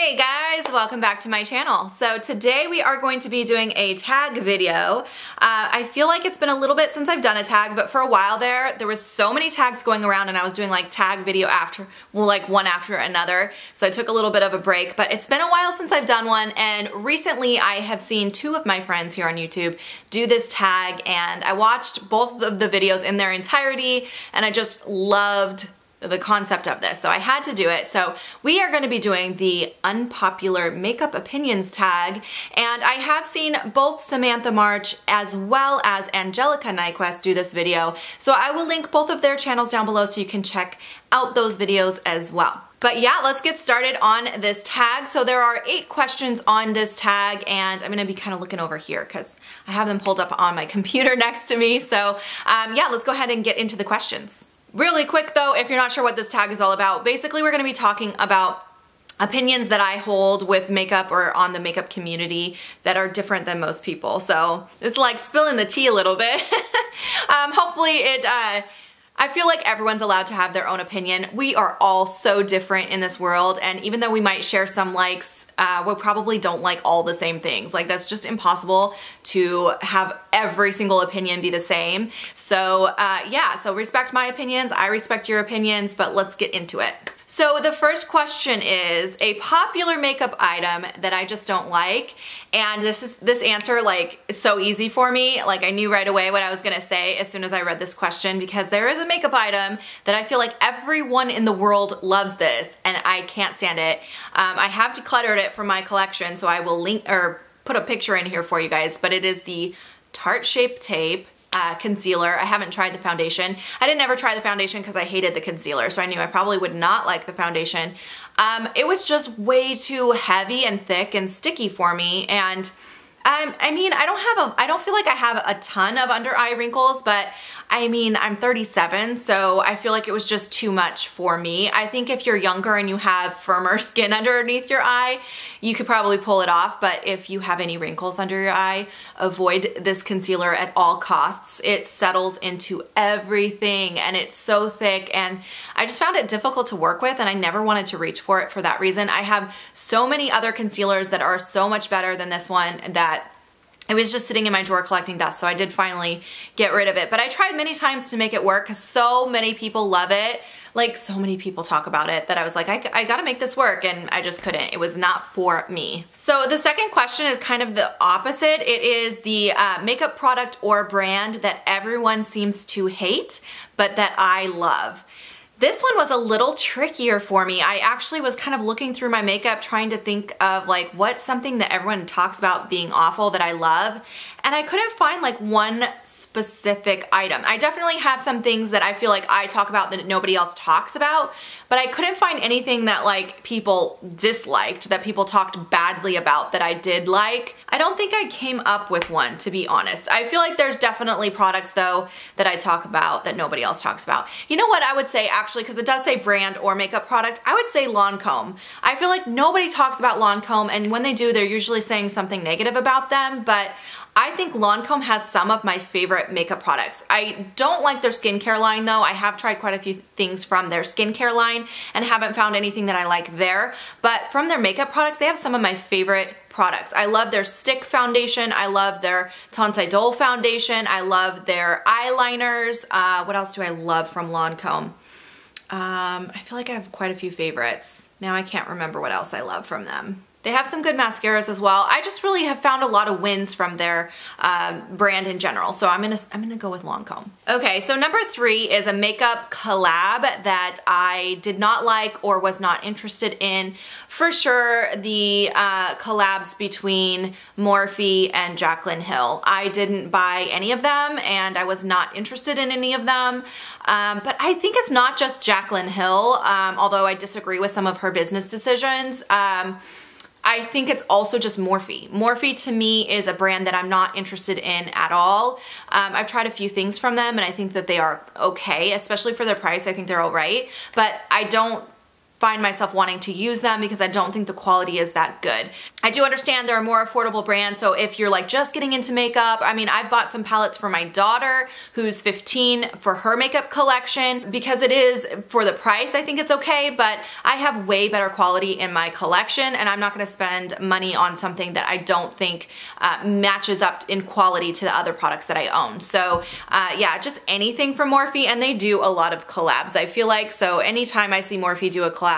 Hey guys, welcome back to my channel. So today we are going to be doing a tag video. I feel like it's been a little bit since I've done a tag, but for a while there was so many tags going around and I was doing like tag video after, well, like one after another. So I took a little bit of a break, but it's been a while since I've done one, and recently I have seen two of my friends here on YouTube do this tag, and I watched both of the videos in their entirety and I just loved the concept of this, so I had to do it. So we are going to be doing the unpopular makeup opinions tag, and I have seen both Samantha March as well as Angelica Nyquist do this video, so I will link both of their channels down below so you can check out those videos as well. But yeah, let's get started on this tag. So there are 8 questions on this tag, and I'm gonna be kind of looking over here because I have them pulled up on my computer next to me. So yeah, let's go ahead and get into the questions. Really quick though, if you're not sure what this tag is all about, basically we're going to be talking about opinions that I hold with makeup or on the makeup community that are different than most people. So it's like spilling the tea a little bit. Hopefully I feel like everyone's allowed to have their own opinion. We are all so different in this world, and even though we might share some likes, we probably don't like all the same things. Like, that's just impossible to have every single opinion be the same. So yeah, so respect my opinions, I respect your opinions, but let's get into it. So the first question is a popular makeup item that I just don't like, and this answer like is so easy for me. Like, I knew right away what I was gonna say as soon as I read this question, because there is a makeup item that I feel like everyone in the world loves this and I can't stand it. I have decluttered it from my collection, so I will link or put a picture in here for you guys, but it is the Tarte Shape Tape concealer. I haven't tried the foundation. I didn't ever try the foundation because I hated the concealer, so I knew I probably would not like the foundation. It was just way too heavy and thick and sticky for me, and I mean, I don't feel like I have a ton of under eye wrinkles, but I mean, I'm 37, so I feel like it was just too much for me. I think if you're younger and you have firmer skin underneath your eye, you could probably pull it off, but if you have any wrinkles under your eye, avoid this concealer at all costs. It settles into everything and it's so thick, and I just found it difficult to work with, and I never wanted to reach for it for that reason. I have so many other concealers that are so much better than this one that it was just sitting in my drawer collecting dust, so I did finally get rid of it. But I tried many times to make it work because so many people love it. Like, so many people talk about it that I was like, I gotta make this work, and I just couldn't. It was not for me. So the second question is kind of the opposite. It is the makeup product or brand that everyone seems to hate, but that I love. This one was a little trickier for me. I actually was kind of looking through my makeup trying to think of like what's something that everyone talks about being awful that I love, and I couldn't find like one specific item. I definitely have some things that I feel like I talk about that nobody else talks about, but I couldn't find anything that like people disliked, that people talked badly about that I did like. I don't think I came up with one, to be honest. I feel like there's definitely products though that I talk about that nobody else talks about. You know what I would say actually, because it does say brand or makeup product, I would say Lancome. I feel like nobody talks about Lancome, and when they do, they're usually saying something negative about them, but I think Lancome has some of my favorite makeup products. I don't like their skincare line though. I have tried quite a few things from their skincare line and haven't found anything that I like there, but from their makeup products, they have some of my favorite products. I love their stick foundation. I love their Tensai Dole foundation. I love their eyeliners. What else do I love from Lancome? I feel like I have quite a few favorites. Now I can't remember what else I love from them. They have some good mascaras as well. I just really have found a lot of wins from their brand in general, so I'm gonna go with Lancome. Okay, so number 3 is a makeup collab that I did not like or was not interested in. For sure, the collabs between Morphe and Jaclyn Hill. I didn't buy any of them, and I was not interested in any of them. But I think it's not just Jaclyn Hill, although I disagree with some of her business decisions. I think it's also just Morphe. Morphe to me is a brand that I'm not interested in at all. I've tried a few things from them and I think that they are okay, especially for their price. I think they're all right, but I don't find myself wanting to use them because I don't think the quality is that good. I do understand there are more affordable brands, so if you're like just getting into makeup, I mean, I've bought some palettes for my daughter who's 15 for her makeup collection because it is, for the price, I think it's okay, but I have way better quality in my collection and I'm not gonna spend money on something that I don't think matches up in quality to the other products that I own. So yeah, just anything from Morphe, and they do a lot of collabs, I feel like, so anytime I see Morphe do a collab,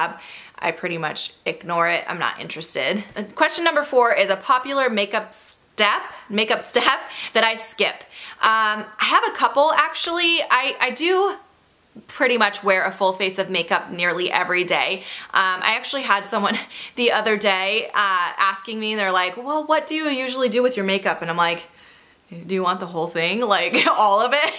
I pretty much ignore it. I'm not interested. Question number 4 is a popular makeup step that I skip. I have a couple actually. I do pretty much wear a full face of makeup nearly every day. I actually had someone the other day asking me, they're like, well, what do you usually do with your makeup? And I'm like, do you want the whole thing? Like all of it?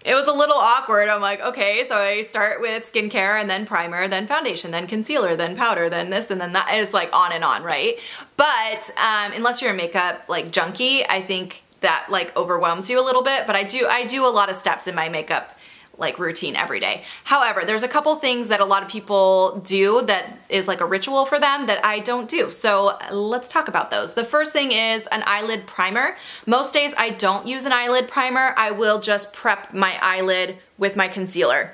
It was a little awkward. I'm like, okay, so I start with skincare and then primer, then foundation, then concealer, then powder, then this, and then that. Is like on and on, right? But unless you're a makeup like junkie, I think that like overwhelms you a little bit, but I do a lot of steps in my makeup like routine every day. However, there's a couple things that a lot of people do that is like a ritual for them that I don't do. So let's talk about those. The first thing is an eyelid primer. Most days I don't use an eyelid primer. I will just prep my eyelid with my concealer.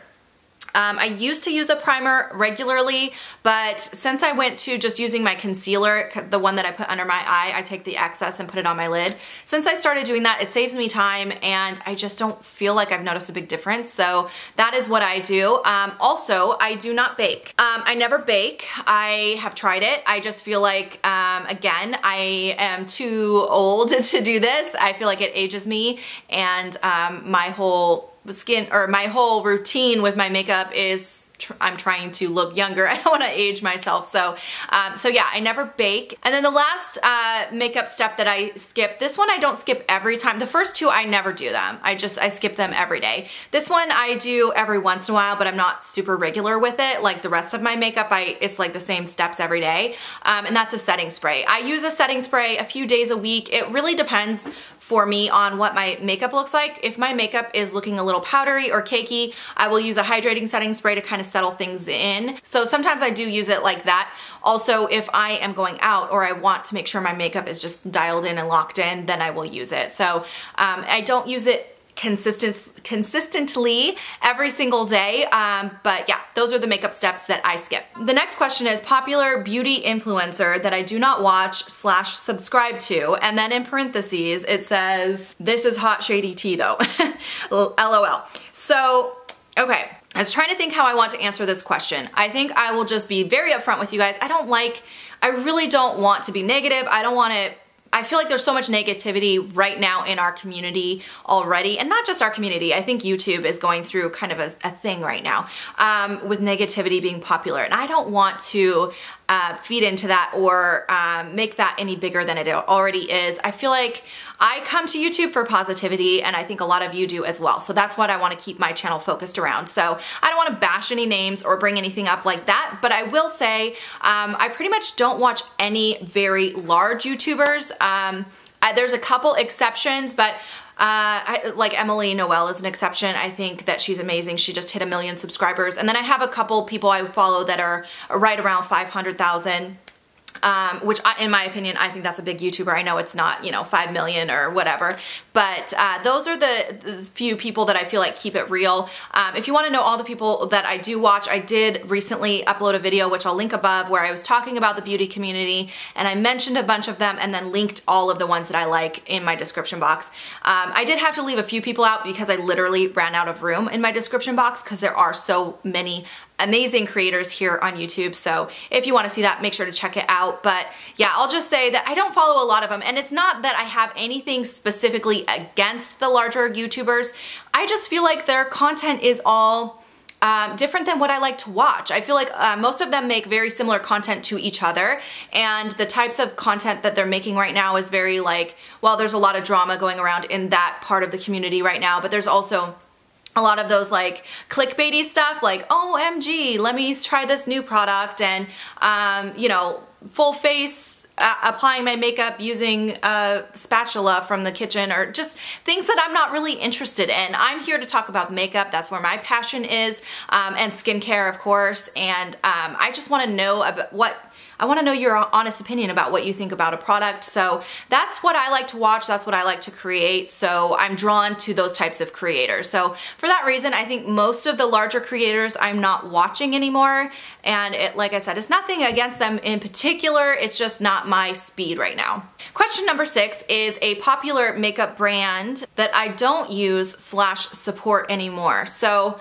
I used to use a primer regularly, but since I went to just using my concealer, the one that I put under my eye, I take the excess and put it on my lid. Since I started doing that, it saves me time and I just don't feel like I've noticed a big difference. So that is what I do. Also, I do not bake. I never bake. I have tried it. I just feel like, again, I am too old to do this. I feel like it ages me, and my whole routine with my makeup is I'm trying to look younger. I don't want to age myself. So yeah, I never bake. And then the last makeup step that I skip, this one I don't skip every time. The first two, I never do them. I skip them every day. This one I do every once in a while, but I'm not super regular with it. Like the rest of my makeup, it's like the same steps every day. And that's a setting spray. I use a setting spray a few days a week. It really depends for me on what my makeup looks like. If my makeup is looking a little powdery or cakey, I will use a hydrating setting spray to kind of settle things in. So sometimes I do use it like that. Also, if I am going out or I want to make sure my makeup is just dialed in and locked in, then I will use it. So I don't use it consistently every single day, but yeah, those are the makeup steps that I skip. The next question is popular beauty influencer that I do not watch / subscribe to, and then in parentheses it says, this is hot shady tea though. LOL. So, okay. I was trying to think how I want to answer this question. I think I will just be very upfront with you guys. I really don't want to be negative. I feel like there's so much negativity right now in our community already, and not just our community. I think YouTube is going through kind of a thing right now with negativity being popular, and I don't want to feed into that or make that any bigger than it already is. I feel like I come to YouTube for positivity, and I think a lot of you do as well. So that's what I want to keep my channel focused around. So I don't want to bash any names or bring anything up like that, but I will say I pretty much don't watch any very large YouTubers. There's a couple exceptions, but like Emily Noel is an exception. I think that she's amazing. She just hit 1 million subscribers. And then I have a couple people I follow that are right around 500,000. Which in my opinion, I think that's a big YouTuber. I know it's not, 5 million or whatever, but those are the few people that I feel like keep it real. If you want to know all the people that I do watch, I did recently upload a video, which I'll link above, where I was talking about the beauty community, and I mentioned a bunch of them and then linked all of the ones that I like in my description box. I did have to leave a few people out because I literally ran out of room in my description box because there are so many amazing creators here on YouTube. So if you want to see that, make sure to check it out. But yeah, I'll just say that I don't follow a lot of them, and it's not that I have anything specifically against the larger YouTubers. I just feel like their content is all different than what I like to watch. I feel like most of them make very similar content to each other, and the types of content that they're making right now is very like, well, there's a lot of drama going around in that part of the community right now, but there's also a lot of those like clickbaity stuff like, OMG, let me try this new product, and full face applying my makeup using a spatula from the kitchen, or just things that I'm not really interested in. I'm here to talk about makeup. That's where my passion is, and skincare, of course. And I just want to know about I want to know your honest opinion about what you think about a product. So that's what I like to watch. That's what I like to create. So I'm drawn to those types of creators. So for that reason, I think most of the larger creators I'm not watching anymore. And like I said, it's nothing against them in particular. It's just not my speed right now. Question number 6 is a popular makeup brand that I don't use / support anymore. So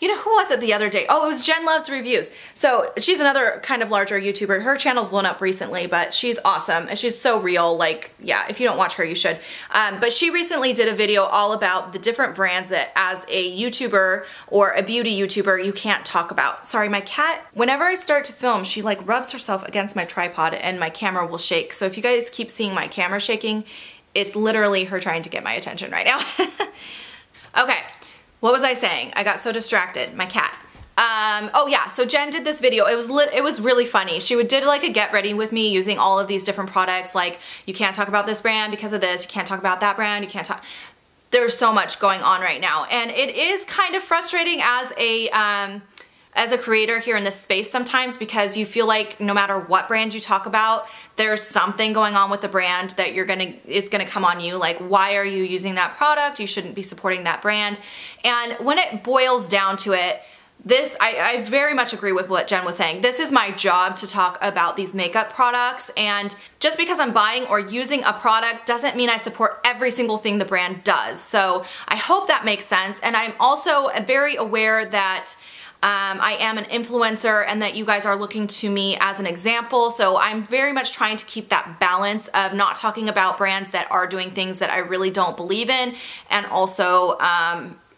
you know, who was it the other day? Oh, it was Jen Loves Reviews. So she's another kind of larger YouTuber. Her channel's blown up recently, but she's awesome. And she's so real. Like, yeah, if you don't watch her, you should. But she recently did a video all about the different brands that as a YouTuber or a beauty YouTuber, you can't talk about. Sorry, my cat, whenever I start to film, she like rubs herself against my tripod and my camera will shake. So if you guys keep seeing my camera shaking, it's literally her trying to get my attention right now. Okay. What was I saying? I got so distracted. My cat. Oh yeah, so Jen did this video. It was really funny. She did like a get ready with me using all of these different products. Like, you can't talk about this brand because of this. You can't talk about that brand. You can't talk. There's so much going on right now. And it is kind of frustrating as a creator here in this space sometimes, because you feel like no matter what brand you talk about, there's something going on with the brand that it's gonna come on you. Like, why are you using that product? You shouldn't be supporting that brand. And when it boils down to it, I very much agree with what Jen was saying. This is my job to talk about these makeup products, and just because I'm buying or using a product doesn't mean I support every single thing the brand does. So I hope that makes sense. And I'm also very aware that I am an influencer and that you guys are looking to me as an example. So I'm very much trying to keep that balance of not talking about brands that are doing things that I really don't believe in, and also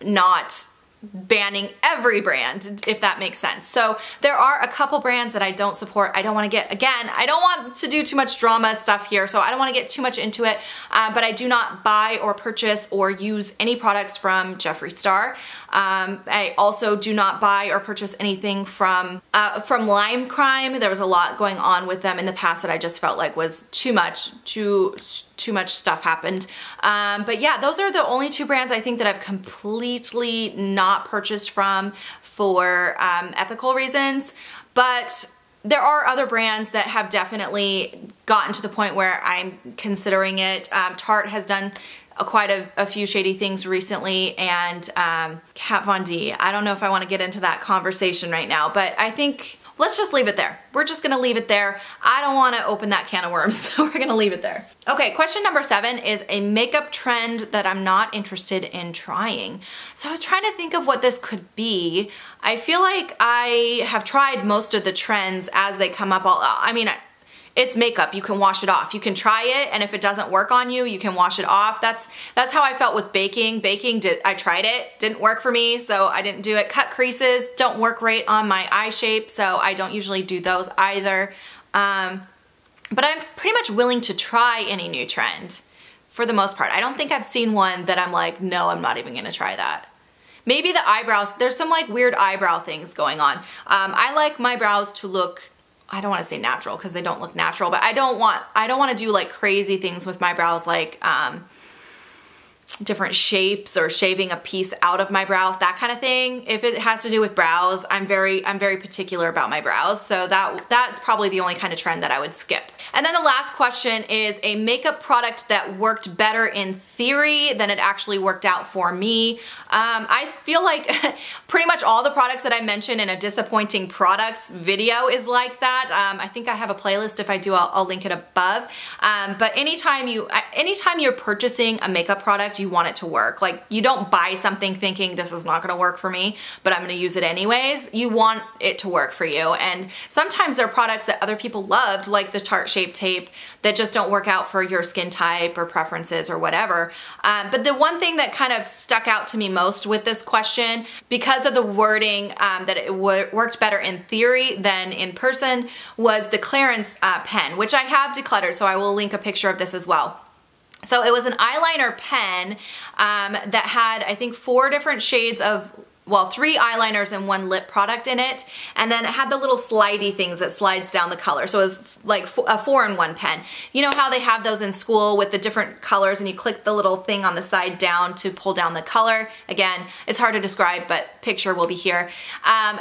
not banning every brand, if that makes sense. So there are a couple brands that I don't support. I don't want to get, again, I don't want to do too much drama stuff here, so I don't want to get too much into it, but I do not buy or purchase or use any products from Jeffree Star. I also do not buy or purchase anything from Lime Crime. There was a lot going on with them in the past that I just felt like was too much stuff happened. But yeah, those are the only 2 brands I think that I've completely not purchased from for ethical reasons. But there are other brands that have definitely gotten to the point where I'm considering it. Tarte has done quite a few shady things recently, and Kat Von D. I don't know if I want to get into that conversation right now, but I think let's just leave it there. We're just gonna leave it there. I don't wanna open that can of worms, so we're gonna leave it there. Okay, question number 7 is a makeup trend that I'm not interested in trying. So I was trying to think of what this could be. I feel like I have tried most of the trends as they come up. I mean, it's makeup, you can wash it off. You can try it, and if it doesn't work on you, you can wash it off. That's how I felt with baking. I tried it, didn't work for me, so I didn't do it. Cut creases don't work right on my eye shape, so I don't usually do those either. But I'm pretty much willing to try any new trend for the most part. I don't think I've seen one that I'm like, no, I'm not even gonna try that. Maybe the eyebrows, there's some like weird eyebrow things going on. I like my brows to look, I don't want to say natural because they don't look natural, but I don't want to do like crazy things with my brows, like different shapes or shaving a piece out of my brow, that kind of thing. If it has to do with brows, I'm very particular about my brows, so that's probably the only kind of trend that I would skip. And then the last question is a makeup product that worked better in theory than it actually worked out for me. I feel like pretty much all the products that I mentioned in a disappointing products video is like that. I think I have a playlist. If I do, I'll link it above. But anytime you're purchasing a makeup product, you want it to work. Like, you don't buy something thinking this is not gonna work for me, but I'm gonna use it anyways. You want it to work for you. And sometimes there are products that other people loved, like the Tarte Shape Tape, that just don't work out for your skin type or preferences or whatever. But the one thing that kind of stuck out to me most with this question, because of the wording that it worked better in theory than in person, was the Clarins pen, which I have decluttered, so I will link a picture of this as well. So it was an eyeliner pen that had, I think, 4 different shades of 3 eyeliners and 1 lip product in it, and then it had the little slidey things that slides down the color. So it was like a 4-in-1 pen. You know how they have those in school with the different colors and you click the little thing on the side down to pull down the color? Again, it's hard to describe, but picture will be here.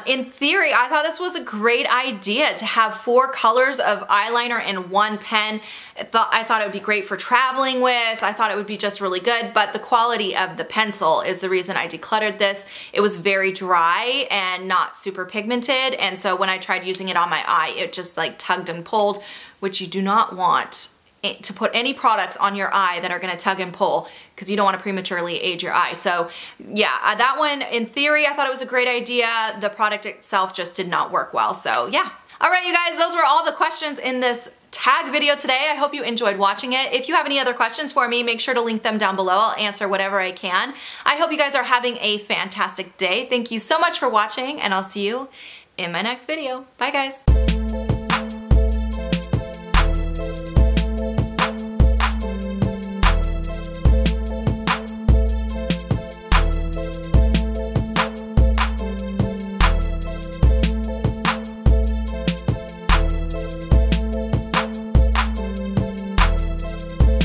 In theory, I thought this was a great idea to have 4 colors of eyeliner in 1 pen. I thought it would be great for traveling with. I thought it would be just really good, but the quality of the pencil is the reason I decluttered this. It was very dry and not super pigmented, and so when I tried using it on my eye, it just like tugged and pulled, which you do not want to put any products on your eye that are gonna tug and pull, because you don't want to prematurely age your eye. So yeah, that one, in theory, I thought it was a great idea. The product itself just did not work well, so yeah. All right, you guys, those were all the questions in this tag video today. I hope you enjoyed watching it. If you have any other questions for me, make sure to link them down below. I'll answer whatever I can. I hope you guys are having a fantastic day. Thank you so much for watching, and I'll see you in my next video. Bye, guys.